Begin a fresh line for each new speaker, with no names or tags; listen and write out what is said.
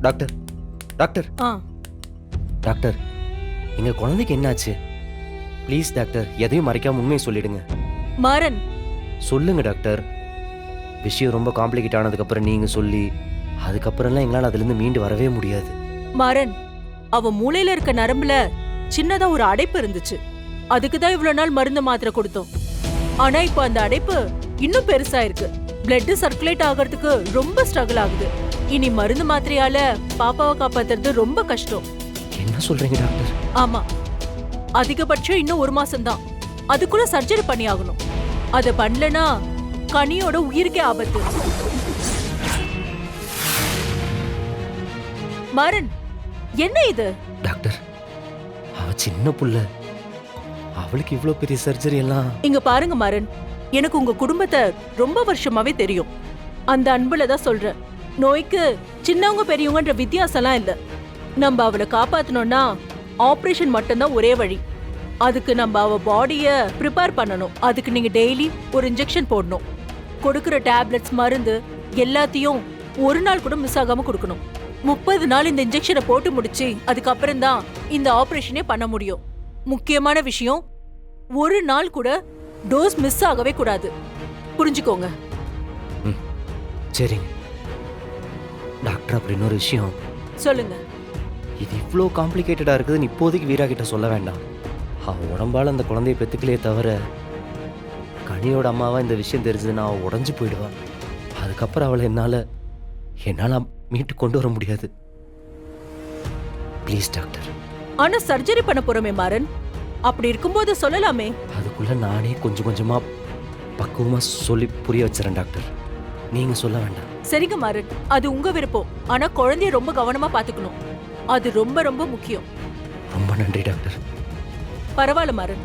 Doctor doctor
ஆ
doctor எங்க குழந்தைக்கு என்னாச்சு? ப்ளீஸ் டாக்டர், எதையும் மறைக்காம உண்மையை சொல்லிடுங்க.
மாறன்,
சொல்லுங்க டாக்டர். விஷயம் ரொம்ப காம்ப்ளிகேட் ஆனதுக்கப்புறம் நீங்க சொல்லி அதுக்கப்புறம்லாம் எங்களால் அதுலேருந்து மீண்டு வரவே முடியாது.
மாறன், அவ மூளையில இருக்க நரம்புல சின்னதா ஒரு அடைப்பு இருந்துச்சு. அதுக்கு தான் இவ்வளவு நாள் மருந்து மாத்திரை கொடுத்தோம். ஆனா இப்போ அந்த அடைப்பு இன்னும் பெருசா இருக்கு. பிளட் சர்க்குலேட் ஆகிறதுக்கு ரொம்ப ஸ்ட்ரகிள் ஆகுது. இனி மருந்து மாத்திரையால பாப்பாவை காப்பாத்துறது ரொம்ப கஷ்டம்.
என்ன சொல்றீங்க டாக்டர்?
ஆமா, அதிகபட்சம் இன்னும் 1 மாசம் தான். அதுக்குள்ள சர்ஜரி பண்ணி ஆகணும். அத பண்ணலனா கனியோட உயிருக்கே ஆபத்து. மாறன், என்ன இது?
டாக்டர், அவ சின்ன புள்ள, அவளுக்கு இவ்ளோ பெரிய சர்ஜரி எல்லாம்.
இங்க பாருங்க மாறன், எனக்கு உங்க குடும்பத்தை ரொம்ப வருஷமாவே தெரியும். அந்த அன்புல தான் சொல்றேன். நோய்க்கு சின்னவங்க பெரியவங்கன்ற வித்தியாசம்லாம் இல்ல. நம்ம அவளை காப்பாத்தணும்னா ஆபரேஷன் மட்டும்தான் ஒரே வழி. அதுக்கு நம்ம அவ பாடிய ப்ரிப்பேர் பண்ணணும். அதுக்கு நீங்க டெய்லி ஒரு இன்ஜெக்ஷன் போடணும். கொடுக்கிற டேப்லெட்ஸ், மருந்து எல்லாத்தையும் ஒரு நாள் கூட மிஸ் ஆகாம கொடுக்கணும். 30 நாள் இந்த இன்ஜெக்ஷனை போட்டு முடிச்சு அதுக்கப்புறம் தான் இந்த ஆபரேஷனே பண்ண முடியும். முக்கியமான விஷயம், ஒரு நாள் கூட டோஸ் மிஸ் ஆகவே கூடாது. புரிஞ்சுக்கோங்க.
சரிங்க டாக்டர். அப்படி இன்னொரு விஷயம்
சொல்லுங்க.
இது இவ்வளோ காம்ப்ளிகேட்டடா இருக்குதுன்னு இப்போதைக்கு வீரா கிட்ட சொல்ல வேண்டாம். அவ உடம்பால அந்த குழந்தைய பெத்துக்கலையே தவிர கனியோட அம்மாவா இந்த விஷயம் தெரிஞ்சதுன்னா அவ உடஞ்சு போயிடுவான். அதுக்கப்புறம் அவளை என்னால மீட்டு கொண்டு வர முடியாது. Please doctor.
ஆனா சர்ஜரி பண்ண போறோமே மாறன், அப்படி இருக்கும்போது சொல்லலாமே.
அதுக்குள்ள நானே கொஞ்சம் கொஞ்சமா பக்குவமா சொல்லி புரிய வச்சிடறேன் டாக்டர். நீங்க சொல்ல வேண்டாம்.
சரிங்க மாறன், அது உங்க விருப்பம். ஆனா குழந்தைய ரொம்ப கவனமா பாத்துக்கணும். அது ரொம்ப ரொம்ப முக்கியம்.
ரொம்ப நன்றி டாக்டர்.
பரவாயில்ல மாறன்.